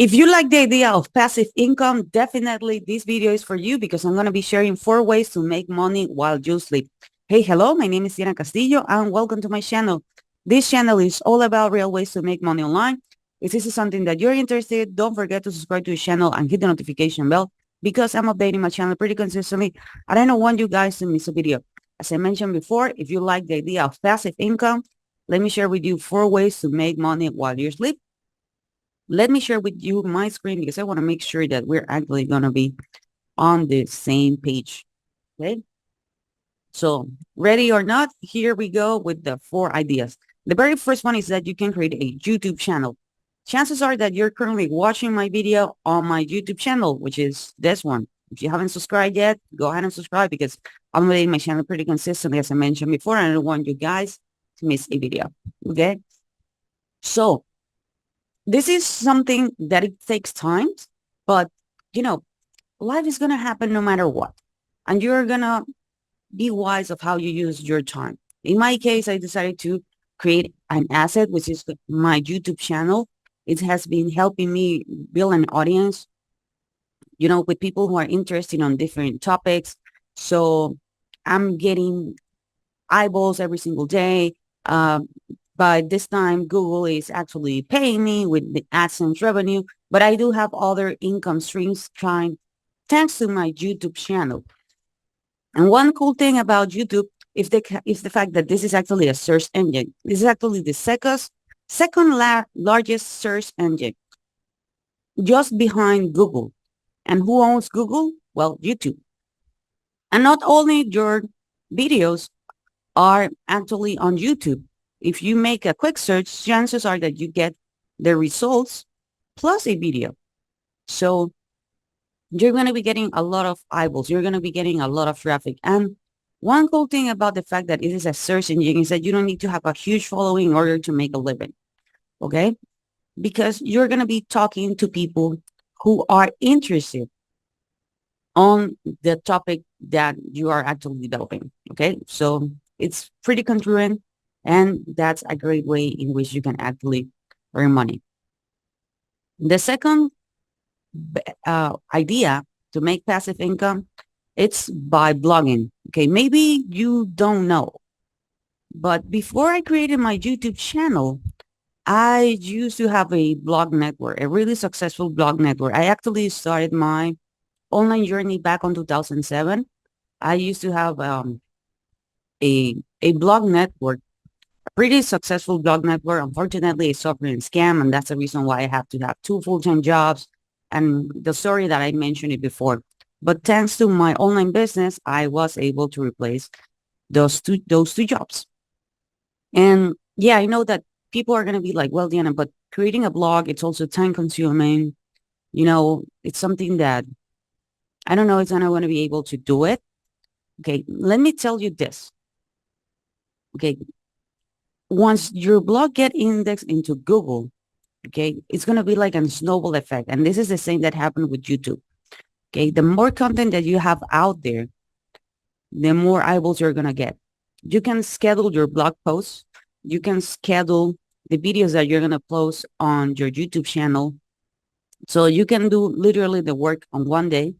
If you like the idea of passive income, definitely this video is for you because I'm going to be sharing 4 ways to make money while you sleep. Hey, hello, my name is Diana Castillo and welcome to my channel. This channel is all about real ways to make money online. If this is something that you're interested, don't forget to subscribe to the channel and hit the notification bell because I'm updating my channel pretty consistently and I don't want you guys to miss a video. As I mentioned before, if you like the idea of passive income, let me share with you 4 ways to make money while you sleep. Let me share with you my screen because I want to make sure that we're actually going to be on the same page. Okay. So ready or not, here we go with the 4 ideas. The very first one is that you can create a YouTube channel. Chances are that you're currently watching my video on my YouTube channel, which is this one. If you haven't subscribed yet, go ahead and subscribe because I'm making my channel pretty consistently, as I mentioned before, and I don't want you guys to miss a video. Okay. So this is something that it takes time, but you know, life is going to happen no matter what. And you're going to be wise of how you use your time. In my case, I decided to create an asset, which is my YouTube channel. It has been helping me build an audience, with people who are interested on different topics. So I'm getting eyeballs every single day. Um, by this time, Google is actually paying me with the AdSense revenue, but I do have other income streams thanks to my YouTube channel. And one cool thing about YouTube is the fact that this is actually a search engine. This is actually the second largest search engine, just behind Google. And who owns Google? Well, YouTube. And not only your videos are actually on YouTube. If you make a quick search, chances are that you get the results plus a video. So you're going to be getting a lot of eyeballs. You're going to be getting a lot of traffic. And one cool thing about the fact that it is a search engine is that you don't need to have a huge following in order to make a living. Okay? Because you're going to be talking to people who are interested on the topic that you are actually developing. Okay? So it's pretty congruent, and that's a great way in which you can actually earn money. The second idea to make passive income, it's by blogging. Okay, maybe you don't know, but before I created my YouTube channel, I used to have a blog network, a really successful blog network. I actually started my online journey back on 2007. I used to have a blog network, a pretty successful blog network. Unfortunately, it suffered a scam, and that's the reason why I have to have 2 full-time jobs. And the story that I mentioned it before. But thanks to my online business, I was able to replace those two jobs. And yeah, I know that people are going to be like, well, Diana, but creating a blog, it's also time consuming. It's something that I don't know if I'm going to be able to do it. Okay, let me tell you this. Okay, once your blog get indexed into Google, okay, it's going to be like a snowball effect. And this is the same that happened with YouTube. Okay, the more content that you have out there, the more eyeballs you're going to get. You can schedule your blog posts. You can schedule the videos that you're going to post on your YouTube channel. So you can do literally the work on one day.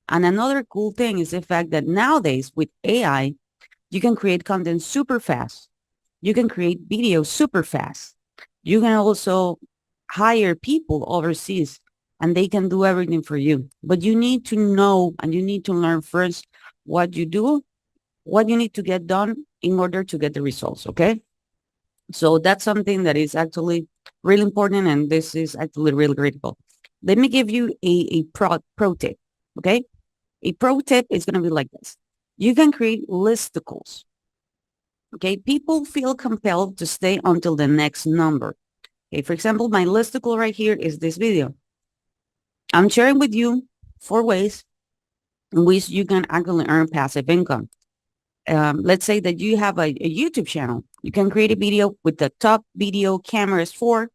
And another cool thing is the fact that nowadays with AI, you can create content super fast. You can create videos super fast. You can also hire people overseas and they can do everything for you. But you need to know and you need to learn first what you do, what you need to get done in order to get the results. Okay. So that's something that is actually really important. And this is actually really critical. Let me give you a pro tip. Okay. A pro tip is going to be like this. You can create listicles. Okay. People feel compelled to stay until the next number. Okay. For example, my listicle right here is this video. I'm sharing with you 4 ways in which you can actually earn passive income. Let's say that you have a YouTube channel. You can create a video with the top video cameras for,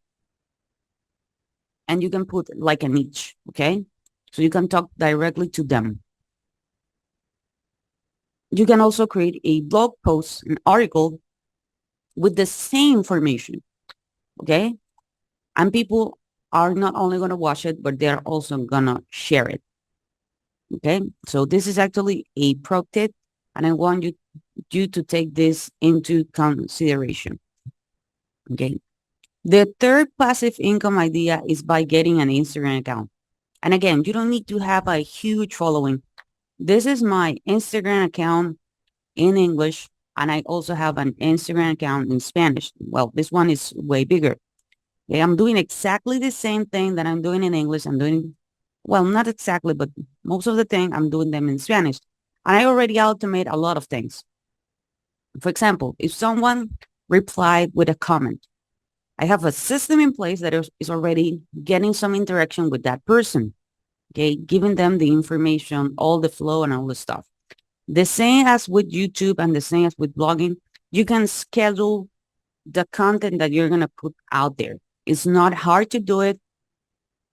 and you can put like a niche, okay? So you can talk directly to them. You can also create a blog post, an article with the same information, okay? And people are not only going to watch it, but they're also going to share it. Okay. So this is actually a pro tip, and I want you to take this into consideration. Okay. The third passive income idea is by getting an Instagram account. And again, you don't need to have a huge following. This is my Instagram account in English, and I also have an Instagram account in Spanish. Well, this one is way bigger. Okay, I'm doing exactly the same thing that I'm doing in English. I'm doing, well, not exactly, but most of the thing I'm doing them in Spanish. And I already automate a lot of things. For example, if someone replied with a comment, I have a system in place that is already getting some interaction with that person. Okay, giving them the information, all the flow and all the stuff. The same as with YouTube and the same as with blogging, you can schedule the content that you're going to put out there. It's not hard to do it.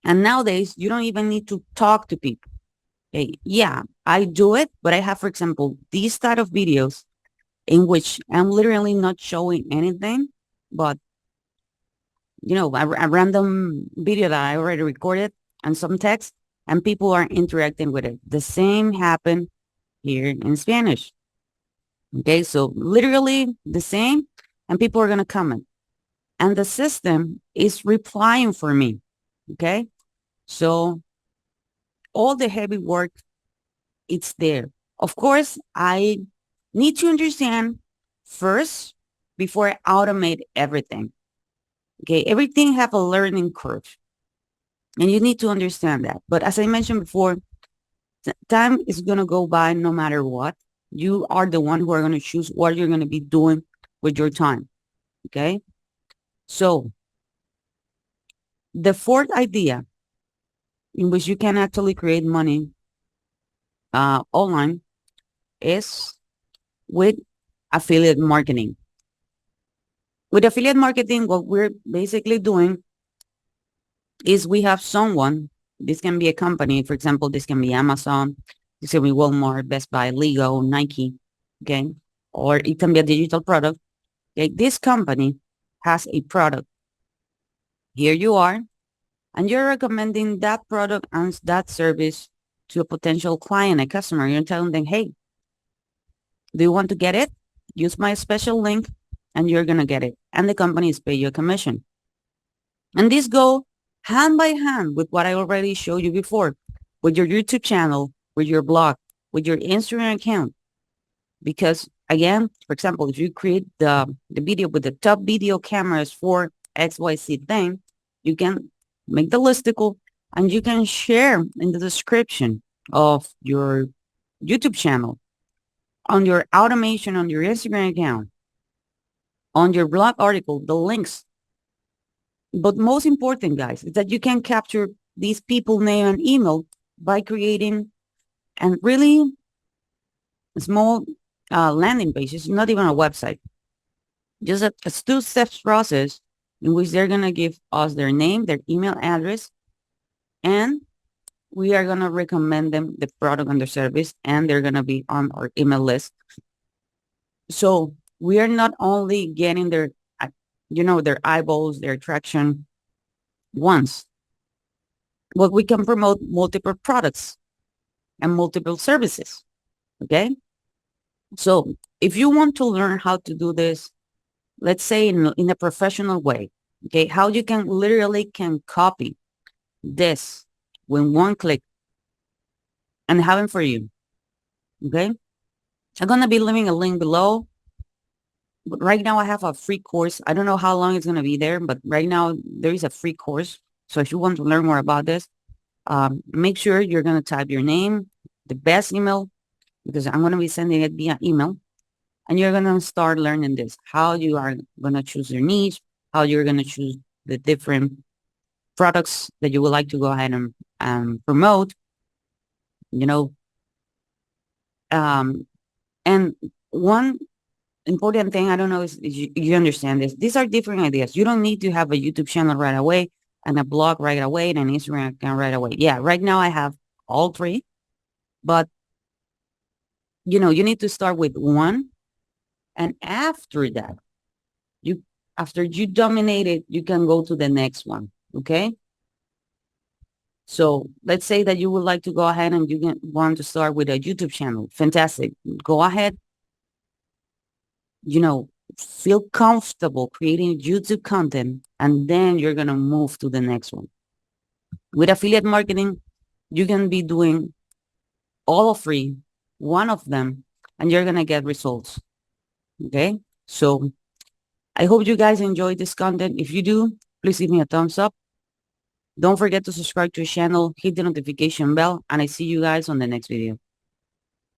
And nowadays, you don't even need to talk to people. Okay, yeah, I do it, but I have, for example, these type of videos in which I'm literally not showing anything, but a random video that I already recorded and some text, and people are interacting with it. The same happened here in Spanish. Okay, so literally the same, and people are going to comment. And the system is replying for me. Okay, so all the heavy work, it's there. Of course, I need to understand first before I automate everything. Okay, everything have a learning curve, and you need to understand that. But as I mentioned before, time is going to go by no matter what. You are the one who are going to choose what you're going to be doing with your time. Okay. So the fourth idea in which you can actually create money online is with affiliate marketing. With affiliate marketing, what we're basically doing is we have someone, this can be a company, for example, this can be Amazon, this can be Walmart, Best Buy, Lego, Nike, okay? Or it can be a digital product. Okay, this company has a product. Here you are, and you're recommending that product and that service to a potential client, a customer. You're telling them, hey, do you want to get it? Use my special link and you're going to get it. And the company is pay you a commission. And this go hand by hand with what I already showed you before, with your YouTube channel, with your blog, with your Instagram account. Because again, for example, if you create the video with the top video cameras for XYZ thing, you can make the listicle and you can share in the description of your YouTube channel, on your automation, on your Instagram account, on your blog article, the links. But most important, guys, is that you can capture these people name and email by creating and really small landing pages, not even a website, just a two-step process in which they're going to give us their name, their email address, and we are going to recommend them the product and the service, and they're going to be on our email list. So we are not only getting their, their eyeballs, their traction once, but we can promote multiple products and multiple services. Okay. So if you want to learn how to do this, let's say in a professional way, okay, how you can literally can copy this with one click and have it for you. Okay. I'm going to be leaving a link below. But right now I have a free course. I don't know how long it's going to be there, but right now there is a free course. So if you want to learn more about this, make sure you're going to type your name, the best email, because I'm going to be sending it via email. And you're going to start learning this, how you are going to choose your niche, how you're going to choose the different products that you would like to go ahead and promote, you know. And one important thing, I don't know, is you understand this. These are different ideas. You don't need to have a YouTube channel right away and a blog right away and an Instagram account right away. Yeah, right now I have all three, but you need to start with one. And after that, after you dominate it, you can go to the next one. Okay. So let's say that you would like to go ahead and you want to start with a YouTube channel. Fantastic. Go ahead, you know, feel comfortable creating YouTube content, and then you're going to move to the next one. With affiliate marketing, you can be doing all free, one of them, and you're going to get results. Okay. So I hope you guys enjoyed this content. If you do, please give me a thumbs up. Don't forget to subscribe to the channel, hit the notification bell, and I see you guys on the next video.